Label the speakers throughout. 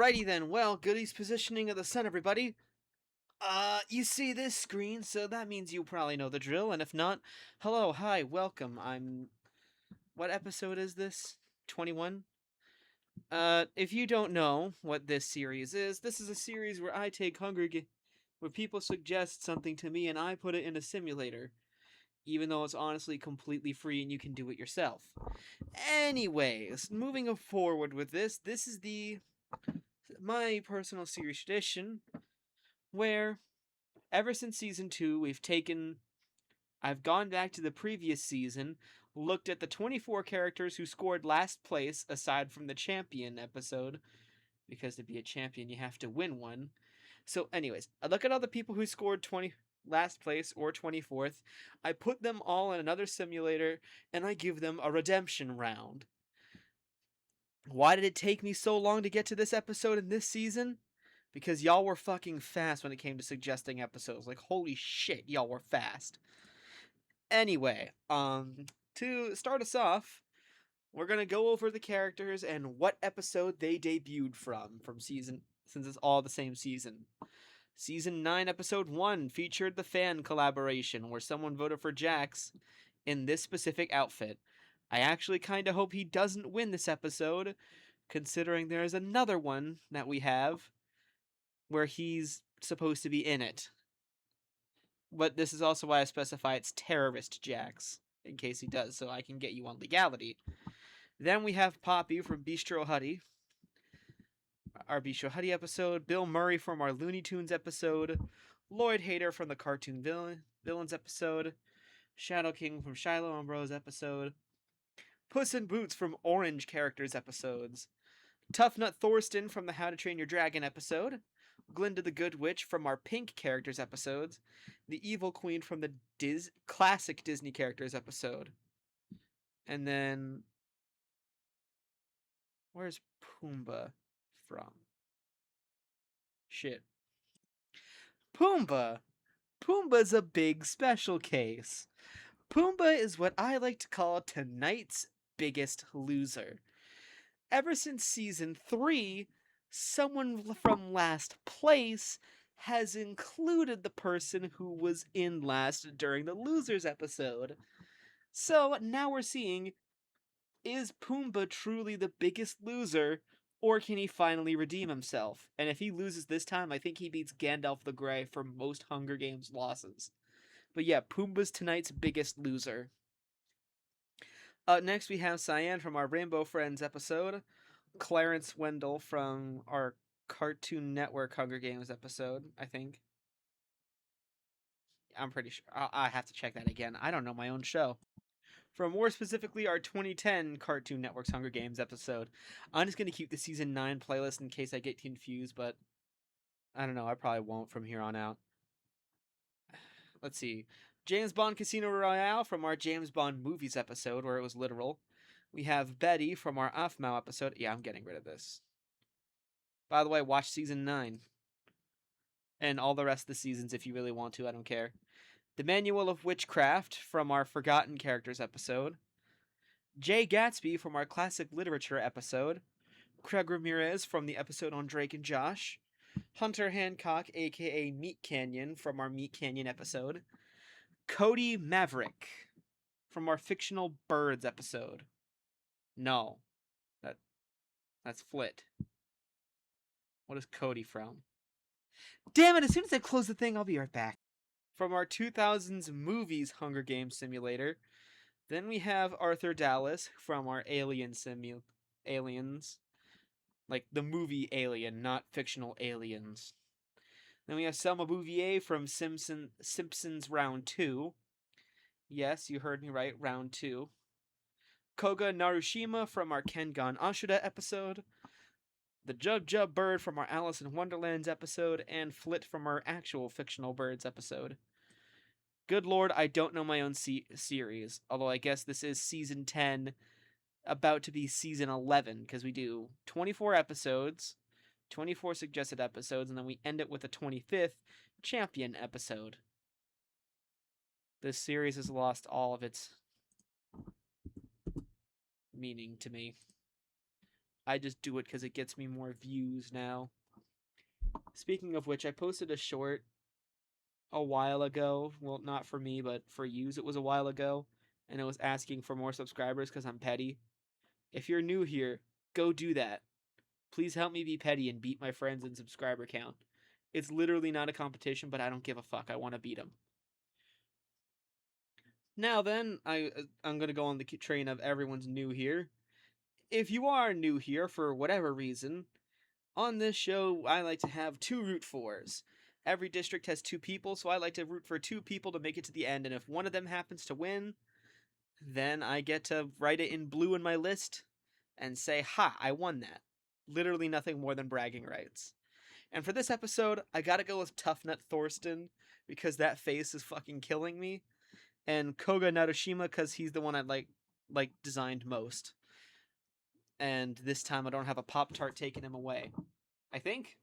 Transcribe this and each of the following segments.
Speaker 1: Alrighty then, well, goodies positioning of the sun, everybody. You see this screen, so that means you probably know the drill, and if not, hello, hi, welcome. What episode is this? 21? If you don't know what this series is, this is a series where I take where people suggest something to me and I put it in a simulator, even though it's honestly completely free and you can do it yourself. Anyways, moving forward with this is my personal series tradition where ever since season 2 I've gone back to the previous season, looked at the 24 characters who scored last place aside from the champion episode, because to be a champion you have to win one. So anyways, I look at all the people who scored last place or 24th, I put them all in another simulator and I give them a redemption round. Why did it take me so long to get to this episode in this season? Because y'all were fucking fast when it came to suggesting episodes. Like, holy shit, y'all were fast. Anyway, to start us off, we're gonna go over the characters and what episode they debuted from season, since it's all the same season. Season 9, episode 1 featured the fan collaboration where someone voted for Jax in this specific outfit. I actually kinda hope he doesn't win this episode, considering there's another one that we have where he's supposed to be in it. But this is also why I specify it's terrorist Jax, in case he does, so I can get you on legality. Then we have Poppy from Bistro Huddy, our Bistro Huddy episode, Bill Murray from our Looney Tunes episode, Lloyd Hayter from the Cartoon Villains episode, Shadow King from Shiloh and Bros episode, Puss in Boots from Orange Characters episodes, Tough Nut Thorsten from the How to Train Your Dragon episode, Glinda the Good Witch from our Pink Characters episodes, the Evil Queen from the classic Disney Characters episode. And then, where's Pumbaa from? Shit. Pumbaa! Pumbaa's a big special case. Pumbaa is what I like to call tonight's biggest loser. Ever since season 3, someone from last place has included the person who was in last during the losers episode. So now we're seeing, is Pumbaa truly the biggest loser, or can he finally redeem himself? And if he loses this time, I think he beats Gandalf the Grey for most Hunger Games losses. But yeah, Pumbaa's tonight's biggest loser. Next we have Cyan from our Rainbow Friends episode, Clarence Wendell from our Cartoon Network Hunger Games episode, I think. I'm pretty sure. I have to check that again. I don't know my own show. From more specifically our 2010 Cartoon Network's Hunger Games episode. I'm just going to keep the season 9 playlist in case I get confused, but I don't know. I probably won't from here on out. Let's see. James Bond Casino Royale from our James Bond Movies episode, where it was literal. We have Betty from our Afmao episode. Yeah, I'm getting rid of this. By the way, watch season 9. And all the rest of the seasons if you really want to, I don't care. The Manual of Witchcraft from our Forgotten Characters episode. Jay Gatsby from our Classic Literature episode. Craig Ramirez from the episode on Drake and Josh. Hunter Hancock, aka Meat Canyon, from our Meat Canyon episode. Cody Maverick from our Fictional Birds episode. No. That's Flit. What is Cody from? Damn it, as soon as I close the thing, I'll be right back. From our 2000s Movies Hunger Games simulator. Then we have Arthur Dallas from our Aliens. Like the movie Alien, not fictional aliens. Then we have Selma Bouvier from Simpsons Round 2. Yes, you heard me right, Round 2. Koga Narushima from our Kengan Ashura episode. The Jub Jub Bird from our Alice in Wonderlands episode. And Flit from our actual Fictional Birds episode. Good lord, I don't know my own series. Although I guess this is season 10, about to be season 11, because we do 24 episodes, 24 suggested episodes, and then we end it with a 25th champion episode. This series has lost all of its meaning to me. I just do it because it gets me more views now. Speaking of which, I posted a short a while ago. Well, not for me, but for yous, it was a while ago. And it was asking for more subscribers because I'm petty. If you're new here, go do that. Please help me be petty and beat my friends in subscriber count. It's literally not a competition, but I don't give a fuck. I want to beat them. Now then, I'm going to go on the train of everyone's new here. If you are new here for whatever reason, on this show I like to have two root fors. Every district has two people, so I like to root for two people to make it to the end, and if one of them happens to win, then I get to write it in blue in my list and say, ha, I won that. Literally nothing more than bragging rights. And for this episode, I gotta go with Tough Nut Thorsten, because that face is fucking killing me. And Koga Narushima, because he's the one I like designed most. And this time I don't have a Pop-Tart taking him away. I think?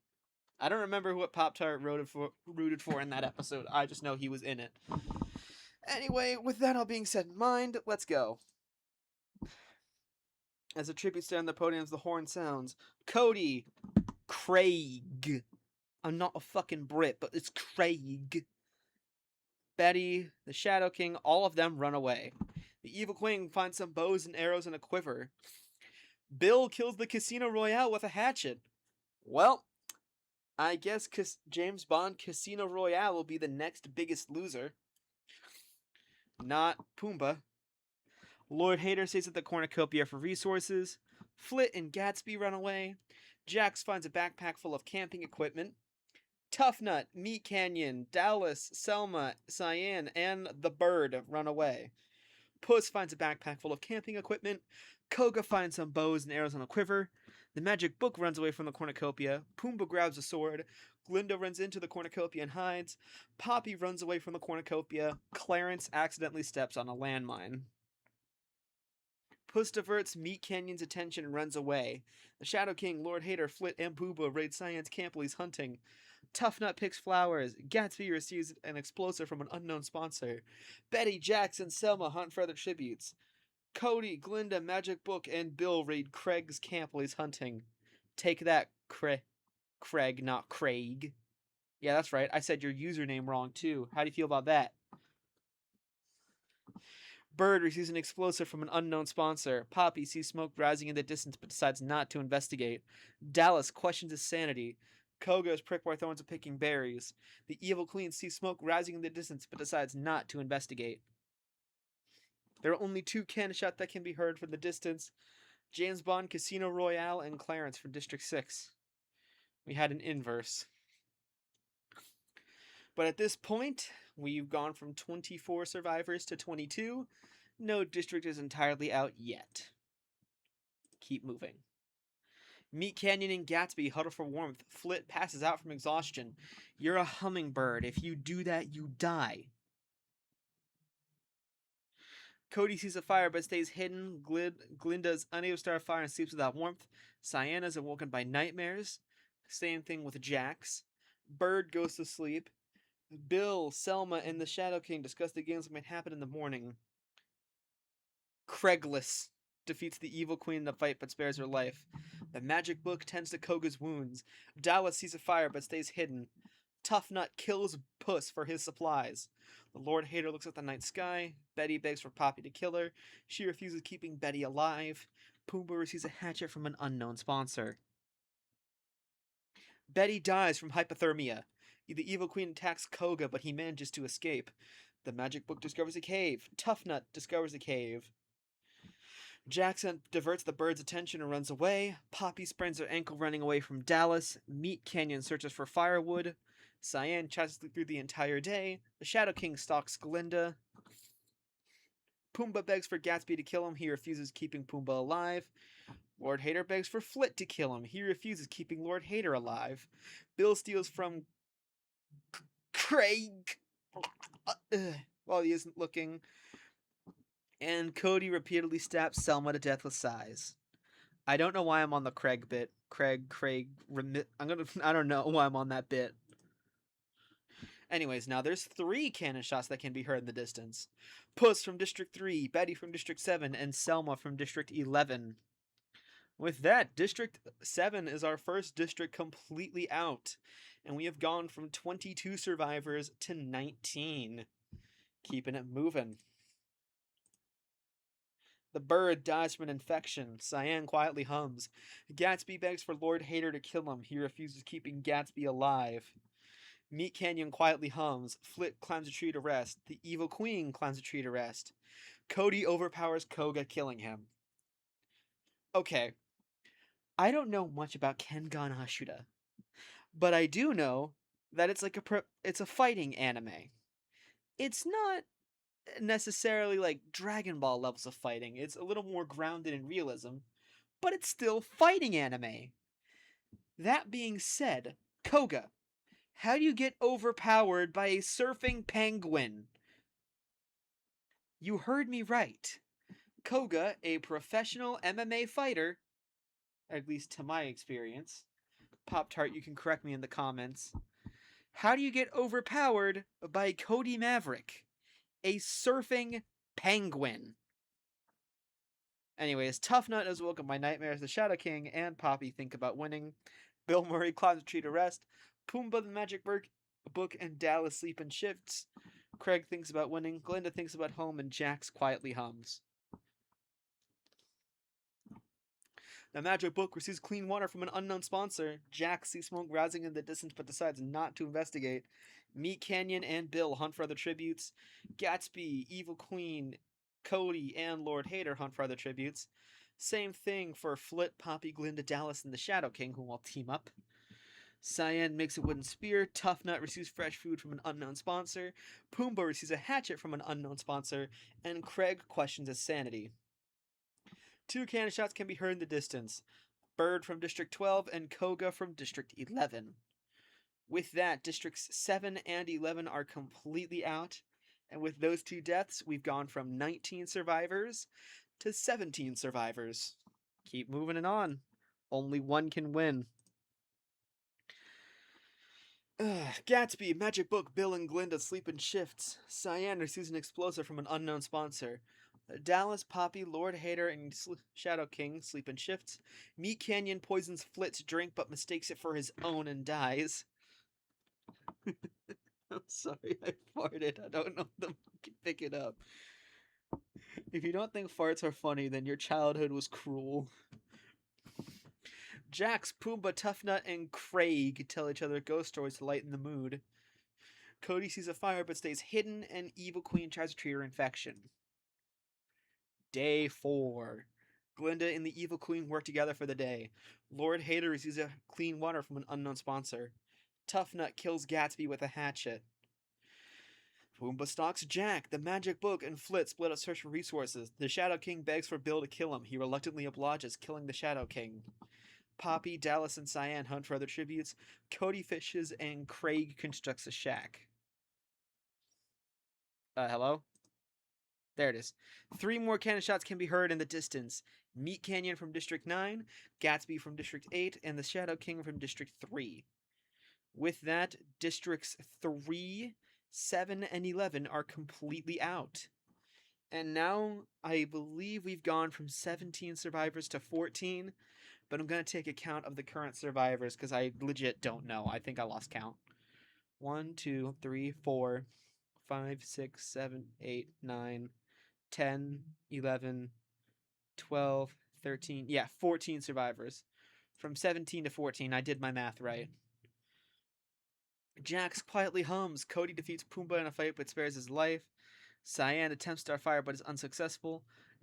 Speaker 1: I don't remember what Pop-Tart rooted for in that episode. I just know he was in it. Anyway, with that all being said in mind, let's go. As a tribute stand on the podium as the horn sounds, Cody, Craig. I'm not a fucking Brit, but it's Craig. Betty, the Shadow King, all of them run away. The Evil Queen finds some bows and arrows and a quiver. Bill kills the Casino Royale with a hatchet. Well, I guess James Bond Casino Royale will be the next biggest loser. Not Pumbaa. Lord Hader stays at the cornucopia for resources. Flit and Gatsby run away. Jax finds a backpack full of camping equipment. Tough Nut, Meat Canyon, Dallas, Selma, Cyan, and the Bird run away. Puss finds a backpack full of camping equipment. Koga finds some bows and arrows on a quiver. The magic book runs away from the cornucopia. Pumbaa grabs a sword. Glinda runs into the cornucopia and hides. Poppy runs away from the cornucopia. Clarence accidentally steps on a landmine. Puss diverts Meat Canyon's attention and runs away. The Shadow King, Lord Hader, Flit, and Pumbaa raid Cyan's camp while he's hunting. Tough Nut picks flowers. Gatsby receives an explosive from an unknown sponsor. Betty, Jax, and Selma hunt for other tributes. Cody, Glinda, Magic Book, and Bill raid Craig's camp while he's hunting. Take that, Craig, not Craig. Yeah, that's right. I said your username wrong, too. How do you feel about that? Bird receives an explosive from an unknown sponsor. Poppy sees smoke rising in the distance but decides not to investigate. Dallas questions his sanity. Koga is pricked by thorns of picking berries. The Evil Queen sees smoke rising in the distance but decides not to investigate. There are only two cannon shots that can be heard from the distance. James Bond, Casino Royale, and Clarence from District 6. We had an inverse. But at this point, we've gone from 24 survivors to 22. No district is entirely out yet. Keep moving. Meat Canyon and Gatsby huddle for warmth. Flit passes out from exhaustion. You're a hummingbird. If you do that, you die. Cody sees a fire but stays hidden. Glinda's unable to start a fire and sleeps without warmth. Cyan is awoken by nightmares. Same thing with Jax. Bird goes to sleep. Bill, Selma, and the Shadow King discuss the games that might happen in the morning. Craigless defeats the Evil Queen in a fight but spares her life. The magic book tends to Koga's wounds. Dallas sees a fire but stays hidden. Tough Nut kills Puss for his supplies. The Lord Hater looks at the night sky. Betty begs for Poppy to kill her. She refuses, keeping Betty alive. Pumbaa receives a hatchet from an unknown sponsor. Betty dies from hypothermia. The Evil Queen attacks Koga, but he manages to escape. The magic book discovers a cave. Tough Nut discovers a cave. Jackson diverts the bird's attention and runs away. Poppy sprains her ankle running away from Dallas. Meat Canyon searches for firewood. Cyan chases through the entire day. The Shadow King stalks Glinda. Pumbaa begs for Gatsby to kill him. He refuses, keeping Pumbaa alive. Lord Hater begs for Flit to kill him. He refuses, keeping Lord Hater alive. Bill steals from Craig while he isn't looking. And Cody repeatedly stabs Selma to death with sighs. I don't know why I'm on the Craig bit. I don't know why I'm on that bit. Anyways, now there's 3 cannon shots that can be heard in the distance. Puss from District 3, Betty from District 7, and Selma from District 11. With that, District 7 is our first district completely out, and we have gone from 22 survivors to 19. Keeping it moving. The bird dies from an infection. Cyan quietly hums. Gatsby begs for Lord Hater to kill him. He refuses, keeping Gatsby alive. Meat Canyon quietly hums. Flit climbs a tree to rest. The evil queen climbs a tree to rest. Cody overpowers Koga, killing him. Okay, I don't know much about Kengan Ashura, but I do know that it's like it's a fighting anime. It's not necessarily like Dragon Ball levels of fighting. It's a little more grounded in realism, but it's still fighting anime. That being said, Koga, how do you get overpowered by a surfing penguin? You heard me right. Koga, a professional MMA fighter, at least to my experience. Pop Tart, you can correct me in the comments. How do you get overpowered by Cody Maverick, a surfing penguin? Anyways, Tough Nut is woken by nightmares. The Shadow King and Poppy think about winning. Bill Murray climbs a tree to rest. Pumbaa the Magic Book and Dallas sleep in shifts. Craig thinks about winning. Glinda thinks about home, and Jax quietly hums. The Magic Book receives clean water from an unknown sponsor. Jax sees smoke rising in the distance but decides not to investigate. Meat Canyon and Bill hunt for other tributes. Gatsby, Evil Queen, Cody, and Lord Hater hunt for other tributes. Same thing for Flit, Poppy, Glinda, Dallas, and the Shadow King, who all team up. Cyan makes a wooden spear. Tough Nut receives fresh food from an unknown sponsor. Pumbaa receives a hatchet from an unknown sponsor. And Craig questions his sanity. Two cannon shots can be heard in the distance. Bird from District 12 and Koga from District 11. With that, Districts 7 and 11 are completely out. And with those two deaths, we've gone from 19 survivors to 17 survivors. Keep moving it on. Only one can win. Gatsby, Magic Book, Bill, and Glinda sleep in shifts. Cyan receives an explosive from an unknown sponsor. Dallas, Poppy, Lord Hater, and Shadow King sleep in shifts. Meat Canyon poisons Flit's drink but mistakes it for his own and dies. I'm sorry, I farted. I don't know if the mic can pick it up. If you don't think farts are funny, then your childhood was cruel. Jax, Pumbaa, Tough Nut, and Craig tell each other ghost stories to lighten the mood. Cody sees a fire but stays hidden, and Evil Queen tries to treat her infection. Day 4. Glinda and the Evil Queen work together for the day. Lord Hater receives a clean water from an unknown sponsor. Tough Nut kills Gatsby with a hatchet. Pumbaa stalks Jack, the Magic Book, and Flit split up search for resources. The Shadow King begs for Bill to kill him. He reluctantly obliges, killing the Shadow King. Poppy, Dallas, and Cyan hunt for other tributes. Cody fishes, and Craig constructs a shack. Hello? There it is. 3 more cannon shots can be heard in the distance. Meat Canyon from District 9, Gatsby from District 8, and the Shadow King from District 3. With that, Districts 3, 7, and 11 are completely out. And now, I believe we've gone from 17 survivors to 14, but I'm going to take account of the current survivors because I legit don't know. I think I lost count. 1, 2, 3, 4, 5, 6, 7, 8, 9, 10, 11, 12, 13. Yeah, 14 survivors. From 17 to 14. I did my math right. Jax quietly hums. Cody defeats Pumbaa in a fight but spares his life. Cyan attempts to start fire but is unsuccessful.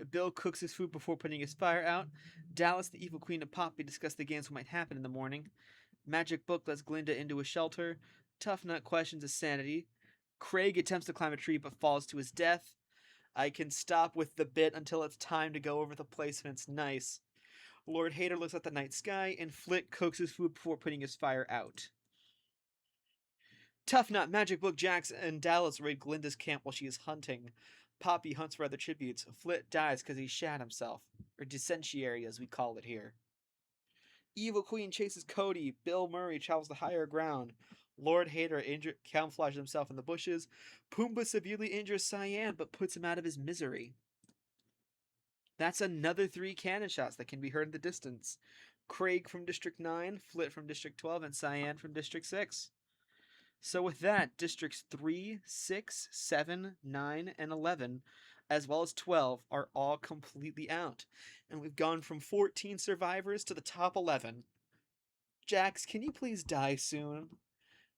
Speaker 1: Bill cooks his food before putting his fire out. Dallas, the Evil Queen, and Poppy discuss the games what might happen in the morning. Magic Book lets Glinda into a shelter. Tough Nut questions his sanity. Craig attempts to climb a tree but falls to his death. I can stop with the bit until it's time to go over the place and it's nice. Lord Hater looks at the night sky, and Flit cooks his food before putting his fire out. Tough Nut, Magic Book, Jax, and Dallas raid Glinda's camp while she is hunting. Poppy hunts for other tributes. Flit dies because he shat himself, or dysentery as we call it here. Evil Queen chases Cody. Bill Murray travels to higher ground. Lord Hater camouflages himself in the bushes. Pumbaa severely injures Cyan but puts him out of his misery. That's another 3 cannon shots that can be heard in the distance. Craig from District 9, Flit from District 12, and Cyan from District 6. So, with that, Districts 3, 6, 7, 9, and 11, as well as 12, are all completely out. And we've gone from 14 survivors to the top 11. Jax, can you please die soon?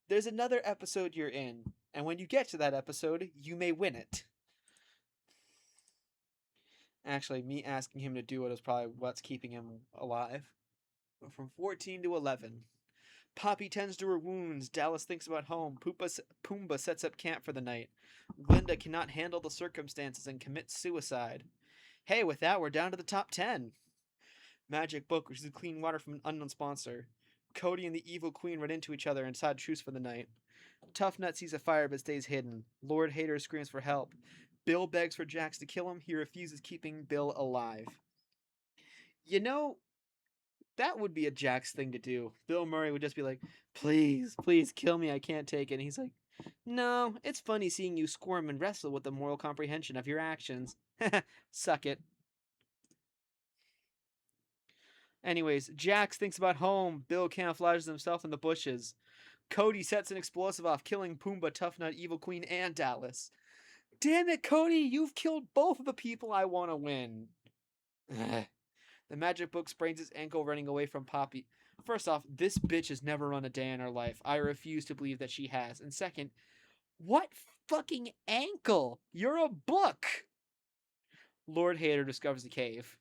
Speaker 1: There's another episode you're in, and when you get to that episode, you may win it. Actually, me asking him to do it is probably what's keeping him alive. From 14 to 11. Poppy tends to her wounds. Dallas thinks about home. Pumbaa sets up camp for the night. Glinda cannot handle the circumstances and commits suicide. Hey, with that, we're down to the top 10. Magic Book, which is clean water from an unknown sponsor. Cody and the Evil Queen run into each other and decide truce for the night. Tough Nut sees a fire but stays hidden. Lord Hater screams for help. Bill begs for Jax to kill him. He refuses, keeping Bill alive. You know, that would be a Jax thing to do. Bill Murray would just be like, please, please kill me. I can't take it. And he's like, no, it's funny seeing you squirm and wrestle with the moral comprehension of your actions. Suck it. Anyways, Jax thinks about home. Bill camouflages himself in the bushes. Cody sets an explosive off, killing Pumbaa, Tough Nut, Evil Queen, and Dallas. Damn it, Cody! You've killed both of the people I want to win. The magic book sprains his ankle running away from Poppy. First off, this bitch has never run a day in her life. I refuse to believe that she has. And second, what fucking ankle? You're a book! Lord Hater discovers the cave.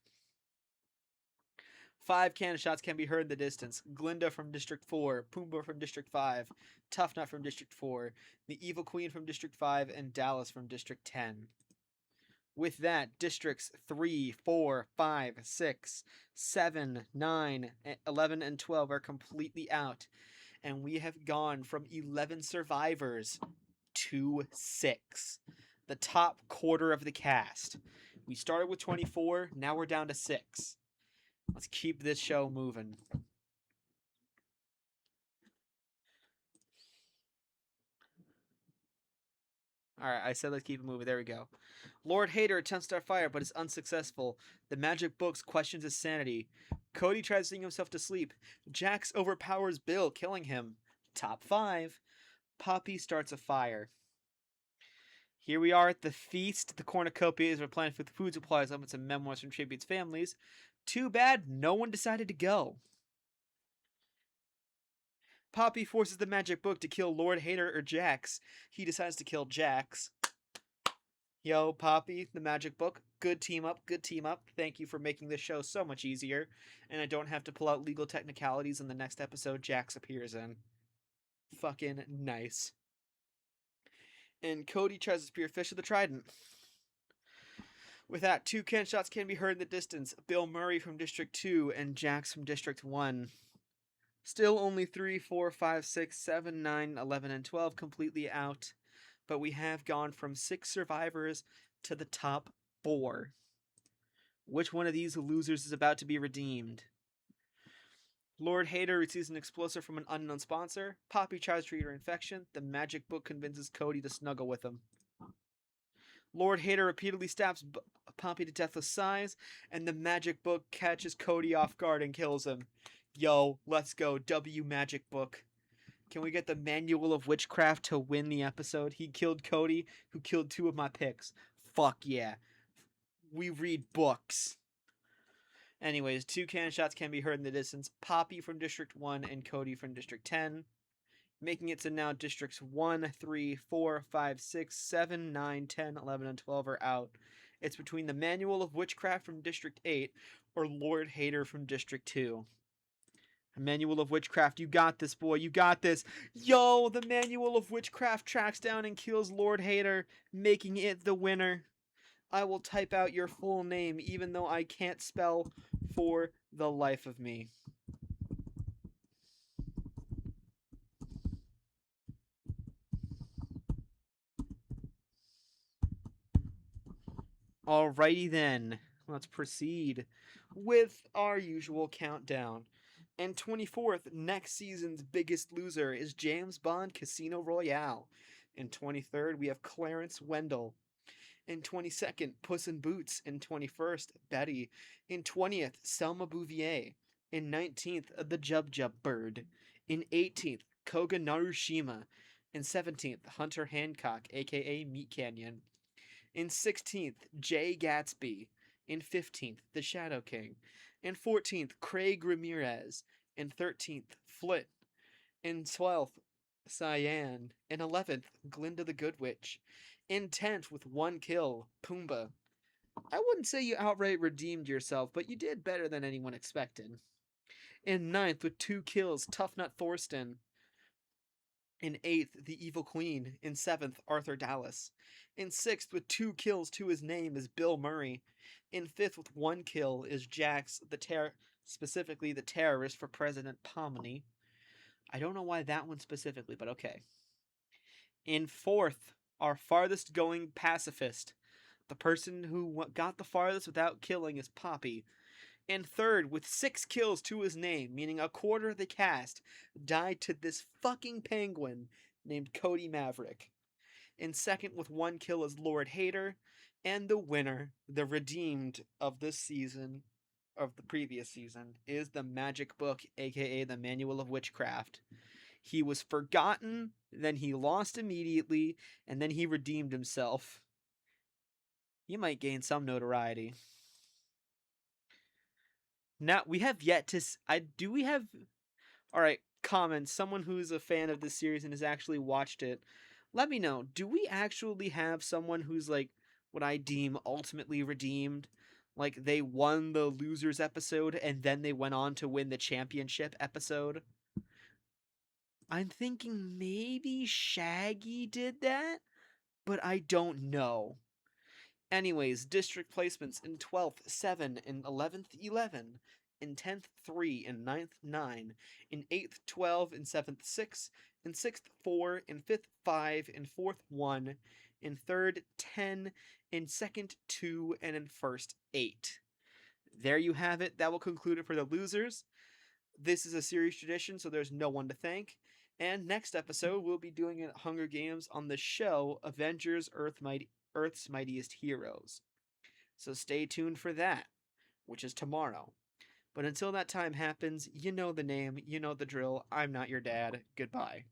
Speaker 1: 5 cannon shots can be heard in the distance. Glinda from District 4, Pumbaa from District 5, Tough Nut from District 4, the Evil Queen from District 5, and Dallas from District 10. With that, Districts 3, 4, 5, 6, 7, 9, 11, and 12 are completely out. And we have gone from 11 survivors to 6. The top quarter of the cast. We started with 24, now we're down to 6. Let's keep this show moving. Alright, I said let's keep it moving. There we go. Lord Hater attempts to start fire, but is unsuccessful. The magic books questions his sanity. Cody tries to sing himself to sleep. Jax overpowers Bill, killing him. Top 5. Poppy starts a fire. Here we are at the feast. The cornucopias are planted with food supplies, elements, and memoirs from tributes families. Too bad no one decided to go. Poppy forces the magic book to kill Lord Hater or Jax. He decides to kill Jax. Yo, Poppy, the magic book. Good team up, good team up. Thank you for making this show so much easier. And I don't have to pull out legal technicalities in the next episode Jax appears in. Fucking nice. And Cody tries to spear Fish with the trident. With that, 2 cannon shots can be heard in the distance. Bill Murray from District 2 and Jax from District 1. Still only 3, 4, 5, 6, 7, 9, 11, and 12 completely out. But we have gone from 6 survivors to the top 4. Which one of these losers is about to be redeemed? Lord Hater receives an explosive from an unknown sponsor. Poppy tries to treat her infection. The magic book convinces Cody to snuggle with him. Lord Hater repeatedly stabs Poppy to death with sighs, and the magic book catches Cody off guard and kills him. Yo, let's go. W magic book. Can we get the Manual of Witchcraft to win the episode? He killed Cody, who killed 2 of my picks. Fuck yeah. We read books. Anyways, 2 cannon shots can be heard in the distance. Poppy from District 1 and Cody from District 10. Making it so now Districts 1, 3, 4, 5, 6, 7, 9, 10, 11, and 12 are out. It's between the Manual of Witchcraft from District 8 or Lord Hater from District 2. Manual of Witchcraft, you got this, boy, you got this. Yo, the Manual of Witchcraft tracks down and kills Lord Hater, making it the winner. I will type out your full name, even though I can't spell for the life of me. Alrighty then, let's proceed with our usual countdown. And 24th, next season's biggest loser is James Bond Casino Royale. In 23rd, we have Clarence Wendell. In 22nd, Puss in Boots. In 21st, Betty. In 20th, Selma Bouvier. In 19th, The Jub Jub Bird. In 18th, Koga Narushima. In 17th, Hunter Hancock, aka Meat Canyon. In 16th, Jay Gatsby. In 15th, The Shadow King. In 14th, Craig Ramirez. In 13th, Flit. In 12th, Cyan. In 11th, Glinda the Good Witch. In 10th, with one kill, Pumbaa. I wouldn't say you outright redeemed yourself, but you did better than anyone expected. In ninth, with two kills, Tough Nut Thorsten. In eighth, the Evil Queen. In seventh, Arthur Dallas. In sixth, with two kills to his name, is Bill Murray. In fifth, with one kill, is Jax, specifically the terrorist for President Pomini. I don't know why that one specifically, but okay. In fourth, our farthest going pacifist. The person who got the farthest without killing is Poppy. In third, with 6 kills to his name, meaning a quarter of the cast, died to this fucking penguin named Cody Maverick. In second, with 1 kill, is Lord Hater. And the winner, the redeemed of this season, of the previous season, is the Magic Book, aka the Manual of Witchcraft. He was forgotten, then he lost immediately, and then he redeemed himself. You might gain some notoriety. Now, we have yet to. Do we have. Alright, comments. Someone who's a fan of this series and has actually watched it. Let me know. Do we actually have someone who's like what I deem ultimately redeemed? Like they won the losers episode and then they went on to win the championship episode? I'm thinking maybe Shaggy did that, but I don't know. Anyways, district placements in 12th, 7, in 11th, 11, in 10th, 3, in 9th, 9, in 8th, 12, in 7th, 6, in 6th, 4, in 5th, 5, in 4th, 1, in 3rd, 10, in 2nd, 2, and in 1st, 8. There you have it. That will conclude it for the losers. This is a series tradition, so there's no one to thank. And next episode, we'll be doing a Hunger Games on the show Avengers Earth's Mightiest Heroes. So stay tuned for that, which is tomorrow. But until that time happens, you know the name, you know the drill. I'm not your dad. Goodbye.